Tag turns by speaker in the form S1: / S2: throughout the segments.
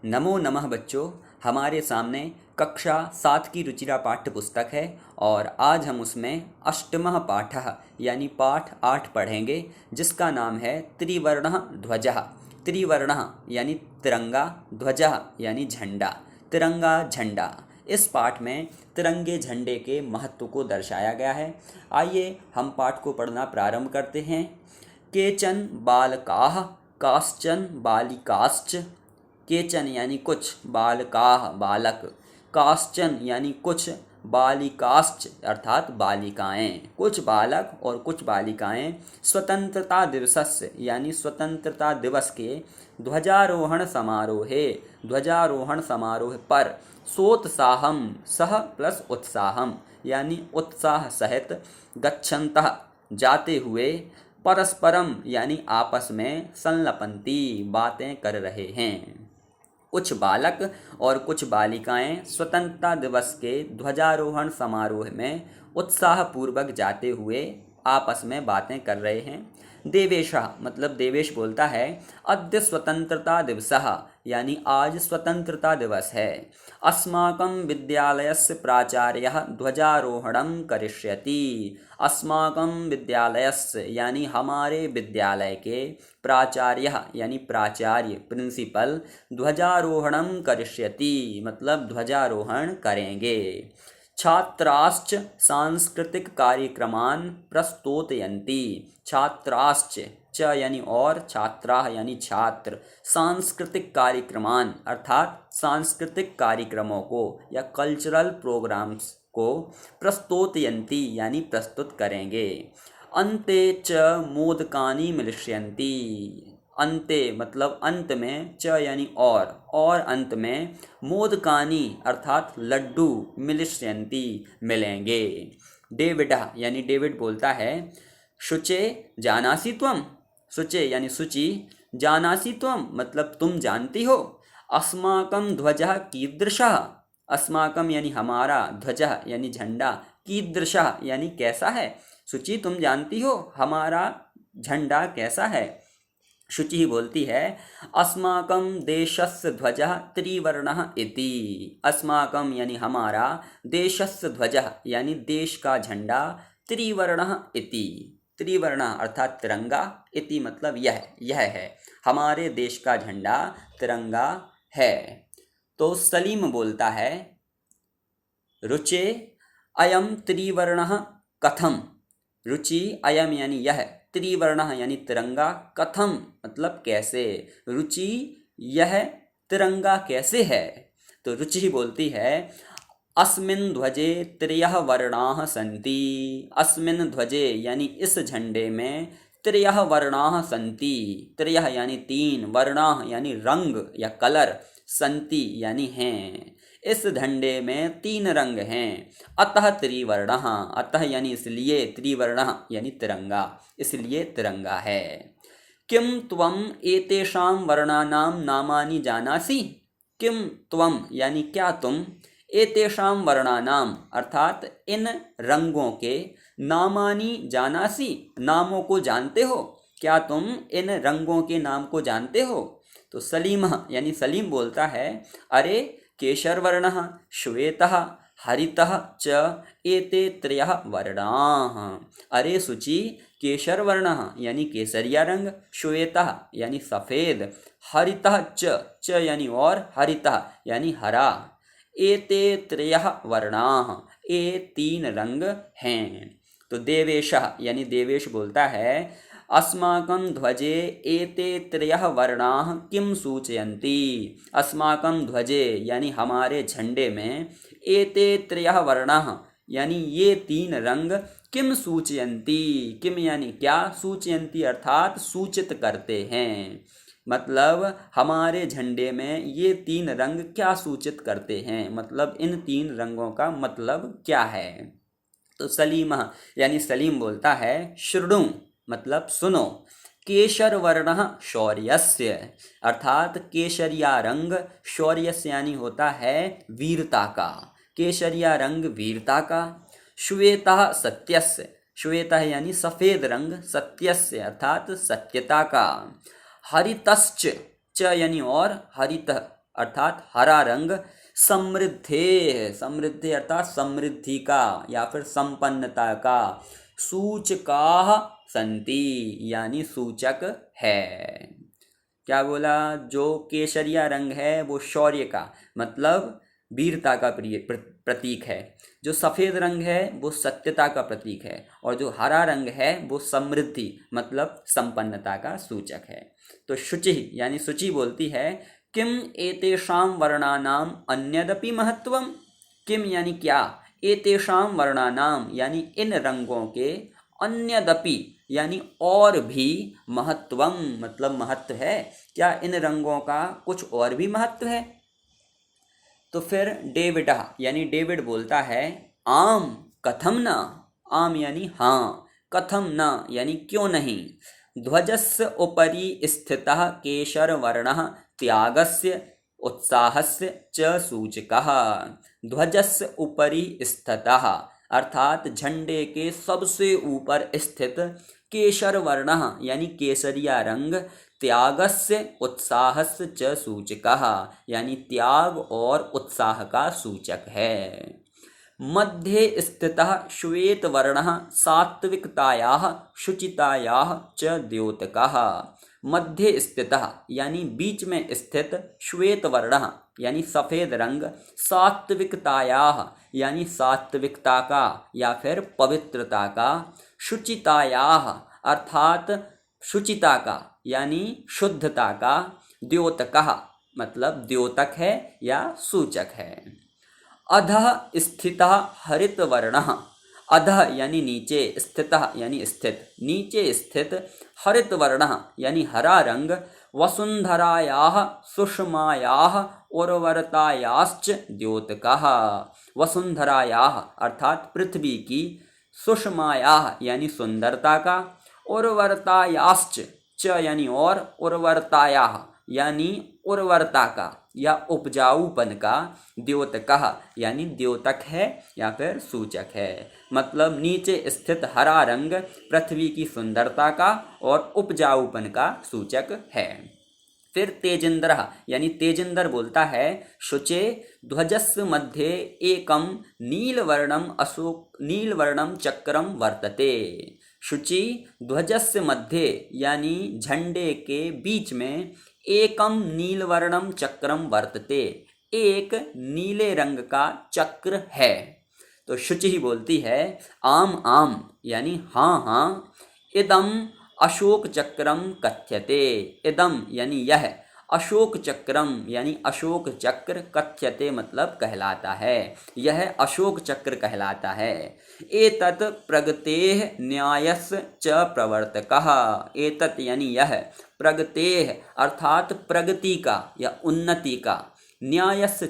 S1: नमो नमः बच्चों। हमारे सामने कक्षा 7 की रुचिरा पाठ्य पुस्तक है और आज हम उसमें अष्टमः पाठः यानी पाठ 8 पढ़ेंगे, जिसका नाम है त्रिवर्णः ध्वजः। त्रिवर्णः यानी तिरंगा, ध्वजः यानी झंडा, तिरंगा झंडा। इस पाठ में तिरंगे झंडे के महत्व को दर्शाया गया है। आइए हम पाठ को पढ़ना प्रारंभ करते हैं। केचन बालकाः काश्चन बालिकाश्च। केचन यानी कुछ, बालकाः बालक, काश्चन यानी कुछ, बालिकाश्च अर्थात बालिकाएं, कुछ बालक और कुछ बालिकाएं स्वतंत्रता दिवसस्य यानी स्वतंत्रता दिवस के ध्वजारोहण समारोहे, ध्वजारोहण समारोह पर सोत्साहम सह प्लस उत्साहम यानी उत्साह सहित गच्छन्तः जाते हुए परस्परम यानी आपस में संलपन्ति बातें कर रहे हैं। कुछ बालक और कुछ बालिकाएं स्वतंत्रता दिवस के ध्वजारोहण समारोह में उत्साहपूर्वक जाते हुए आपस में बातें कर रहे हैं। देवेशः मतलब देवेश बोलता है, अद्य स्वतंत्रता दिवसः यानी आज स्वतंत्रता दिवस है। अस्माकं विद्यालयस्य प्राचार्यः ध्वजारोहणं करिष्यति। अस्माकं विद्यालयस्य यानी हमारे विद्यालय के प्राचार्यः यानी प्राचार्य प्रिंसिपल ध्वजारोहणं करिष्यति मतलब ध्वजारोहण करेंगे। छात्राश्च सांस्कृतिक कार्यक्रमान् प्रस्तुतयन्ति। छात्राश्च च यानी और, छात्राः यानी छात्र, सांस्कृतिक कार्यक्रमान अर्थात सांस्कृतिक कार्यक्रमों को या कल्चरल प्रोग्राम्स को प्रस्तुतयन्ति यानी प्रस्तुत करेंगे। अन्ते च मोदकानि मिलिष्यन्ति। अन्ते मतलब अंत में, च यानी और अंत में, मोदकानि अर्थात लड्डू, मिलिष्यन्ति मिलेंगे। डेविड यानी डेविड बोलता है, शुचे जानासि त्वम। शुचे यानी शुचि, जानासि त्वम मतलब तुम जानती हो। अस्माकं ध्वजः कीदृशः। अस्माकं यानी हमारा, ध्वजः यानी झंडा, कीदृशः यानी कैसा है। शुचि तुम जानती हो हमारा झंडा कैसा है। शुचि ही बोलती है, अस्माकं देशस्य ध्वजः त्रिवर्णः इति। अस्माकं यानी हमारा, देशस्य ध्वजः यानी देश का झंडा, त्रिवर्णः इति, त्रिवर्ण अर्थात तिरंगा, इति मतलब यह है, हमारे देश का झंडा तिरंगा है। तो सलीम बोलता है, रुचे अयम त्रिवर्णः कथम। रुचि अयम यानी यह, त्रिवर्णः यानी तिरंगा, कथम मतलब कैसे, रुचि यह तिरंगा कैसे है। तो रुचि ही बोलती है, अस्मिन् ध्वजे त्रयः वर्णाः सन्ति। अस्मिन् ध्वजे यानी इस झंडे में, त्रयः वर्णाः सन्ति, त्रयः यानी तीन, वर्णाः यानी रंग या कलर, सन्ति यानी हैं। इस झंडे में तीन रंग हैं। अतः त्रिवर्णः, अतः यानी इसलिए, त्रिवर्णः यानी तिरंगा, इसलिए तिरंगा है। किम त्वम एतेषां वर्णानां नामानि जानासि। किम त्वम यानी क्या तुम, एतेषां वर्णानां अर्थात इन रंगों के, नामानि जानासि नामों को जानते हो। क्या तुम इन रंगों के नाम को जानते हो। तो सलीम यानी सलीम बोलता है, अरे केशरवर्णः, श्वेतः, हरितः च एते त्रयः वर्णाः। अरे शुचि, केशरवर्णः यानी केसरिया रंग, श्वेतः यानी सफ़ेद, हरितः च यानी और, हरितः यानी हरा, एते त्रयः वर्णाः ये तीन रंग हैं। तो देवेशः यानी देवेश बोलता है, अस्माकं ध्वजे एते त्रयः वर्णाः किं सूचयन्ति। अस्माकं ध्वजे यानी हमारे झंडे में, एते त्रयः वर्णाः यानी ये तीन रंग, किम सूचयन्ति, किम यानी क्या, सूचयन्ति अर्थात सूचित करते हैं, मतलब हमारे झंडे में ये तीन रंग क्या सूचित करते हैं, मतलब इन तीन रंगों का मतलब क्या है। तो सलीम यानी सलीम बोलता है, शृणु मतलब सुनो, केशरवर्णः शौर्यस्य अर्थात केशरिया रंग, शौर्यस्य यानी होता है वीरता का, केशरिया रंग वीरता का। श्वेतः सत्यस्य, श्वेतः यानी सफ़ेद रंग, सत्यस्य अर्थात सत्यता का। हरितश्च च यानी और, हरितः अर्थात हरा रंग, समृद्धे, समृद्धि अर्थात समृद्धि का या फिर संपन्नता का, सूचकाः सन्ति यानी सूचक है। क्या बोला? जो केसरिया रंग है वो शौर्य का मतलब वीरता का प्रतीक है, जो सफ़ेद रंग है वो सत्यता का प्रतीक है, और जो हरा रंग है वो समृद्धि मतलब संपन्नता का सूचक है। तो शुचि यानी शुचि बोलती है, किम एतेषां वर्णानाम अन्यदपि महत्वम। किम यानी क्या, एतेषां वर्णानाम यानी इन रंगों के, अन्यदपि यानी और भी, महत्वम मतलब महत्व है। क्या इन रंगों का कुछ और भी महत्व है? तो फिर डेविड यानी डेविड बोलता है, आम कथम न। आम यानी हाँ, कथम न यानी क्यों नहीं। ध्वजस्य उपरि स्थितः केशरवर्णः त्यागस्य उत्साहस्य च सूचकः। ध्वजस्य उपरि स्थितः अर्थात झंडे के सबसे ऊपर स्थित, केशर वर्ण यानी केसरिया रंग, त्यागस्य उत्साहस्य च सूचकः यानी त्याग और उत्साह का सूचक है। मध्ये स्थितः श्वेत वर्णः सात्विकतायाः शुचितायाः च द्योतकः। मध्य स्थितः यानी बीच में स्थित, श्वेत वर्णः यानी सफ़ेद रंग, सात्विकतायाः यानी सात्विकता का या फिर पवित्रता का, शुचितायाः अर्थात शुचिता का यानी शुद्धता का, द्योतकः मतलब द्योतक है या सूचक है। अधः स्थितः हरित वर्णः, अधः यानी नीचे, स्थितः यानी स्थित, नीचे स्थित, हरित वर्णः यानी हरा रंग, वसुंधरायाः सुषमायाः उर्वरतायाश्च द्योतकः। वसुंधरायाः अर्थात पृथ्वी की, सुषमायाः यानी सुंदरता का, उर्वरतायाश्च च यानी और, उर्वरतायाः यानी उर्वरता का या उपजाऊपन का, द्योतकः यानी द्योतक है या फिर सूचक है। मतलब नीचे स्थित हरा रंग पृथ्वी की सुंदरता का और उपजाऊपन का सूचक है। फिर तेजेंद्र यानी तेजेंद्र बोलता है, शुचे ध्वजस्य मध्ये एकम नीलवर्णम चक्रम वर्तते। शुचि ध्वजस्य मध्ये यानी झंडे के बीच में, एकम नीलवर्णम चक्रम वर्तते एक नीले रंग का चक्र है। तो शुचि ही बोलती है, आम आम यानी हाँ हाँ, इदम अशोक चक्रम कथ्यते। इदम यानी यह, अशोक चक्रम यानी अशोक चक्र, कथ्यते मतलब कहलाता है, यह अशोक चक्र कहलाता है। एतत् प्रगतेः न्यायस्य च प्रवर्तकः। एतत् यानी यह, प्रगतेः अर्थात प्रगति का या उन्नति का, न्यायस्य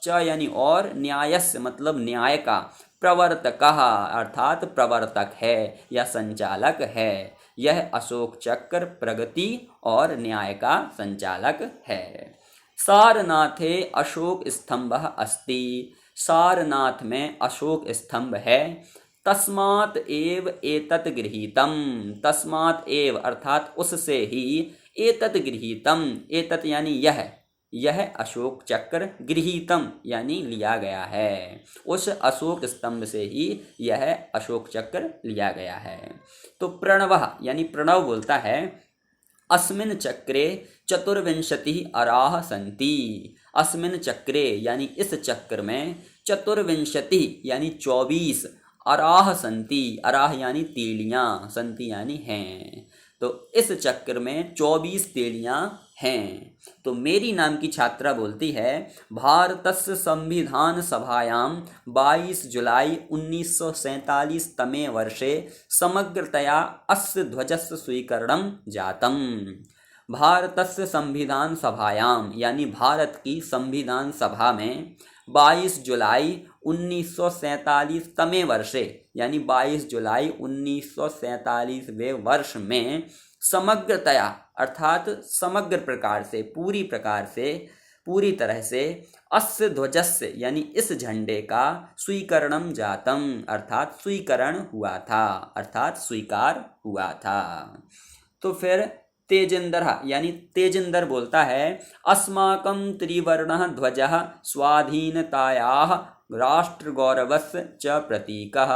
S1: च यानी और, न्यायस्य मतलब न्याय का, प्रवर्तकः अर्थात प्रवर्तक है या संचालक है। यह अशोक चक्र प्रगति और न्याय का संचालक है। सारनाथे अशोक स्तंभः अस्ति। सारनाथ में अशोक स्तंभ है। तस्मात् एव एतत् गृहीतम। तस्मात् एव अर्थात उससे ही, एतत् गृहीतम, एतत् यानी यह अशोक चक्र, गृहीतम यानी लिया गया है, उस अशोक स्तंभ से ही यह अशोक चक्र लिया गया है। तो प्रणवः यानी प्रणव बोलता है, अस्मिन् चक्रे चतुर्विंशति अराः सन्ति। अस्मिन् चक्रे यानी इस चक्र में, चतुर्विंशति यानी 24, अराह सन्ति, अराह यानी तीलियाँ, सन्ति यानी हैं। तो इस चक्र में 24 तीलियाँ हैं। तो मेरी नाम की छात्रा बोलती है, भारतस्य संविधान सभायां 22 जुलाई 1947 तमे वर्षे समग्रतया अस्य ध्वजस्य स्वीकरणं जातम्। भारतस्य संविधान सभायां यानी भारत की संविधान सभा में 22 जुलाई 1947 तमे वर्षे यानी 22 जुलाई 1947वें वर्ष में, समग्रतया अर्थात समग्र प्रकार से, पूरी तरह से, अस्य ध्वजस्य यानी इस झंडे का, स्वीकरणम जातम अर्थात स्वीकरण हुआ था, अर्थात स्वीकार हुआ था। तो फिर तेजेंद्र यानी तेजेंद्र बोलता है, अस्माकं त्रिवर्णः ध्वजः स्वाधीनतायाः राष्ट्रगौरवस्य च प्रतीकः।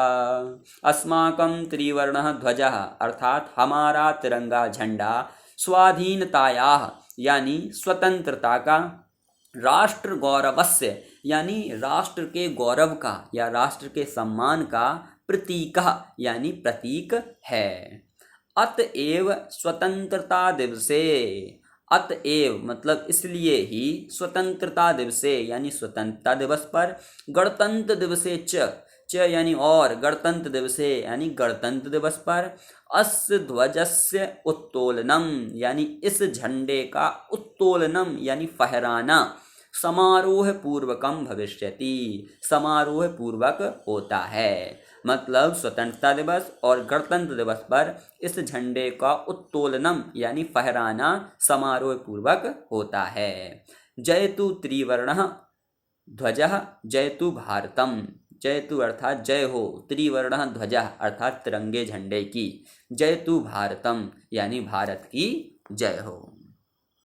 S1: अस्माकं त्रिवर्णः ध्वजः अर्थात हमारा तिरंगा झंडा, स्वाधीनतायाः यानी स्वतंत्रता का, राष्ट्र गौरवस्य यानी राष्ट्र के गौरव का या राष्ट्र के सम्मान का, प्रतीक यानी प्रतीक है। अतएव स्वतंत्रता दिवसे, अतएव मतलब इसलिए ही, स्वतंत्रता दिवसे यानी स्वतंत्रता दिवस पर, गणतंत्र दिवसे च यानी और, गणतंत्र दिवसे यानी गणतंत्र दिवस पर, अस्य ध्वजस्य उत्तोलनम यानी इस झंडे का, उत्तोलनम यानी फहराना, समारोह पूर्वकम भविष्यति समारोह पूर्वक होता है। मतलब स्वतंत्रता दिवस और गणतंत्र दिवस पर इस झंडे का उत्तोलनम यानी फहराना समारोह पूर्वक होता है। जयतु त्रिवर्णः ध्वजः जयतु भारतम, जयतु अर्थात जय हो, त्रिवर्णः ध्वजः अर्थात तिरंगे झंडे की, जयतु भारतम यानी भारत की जय हो।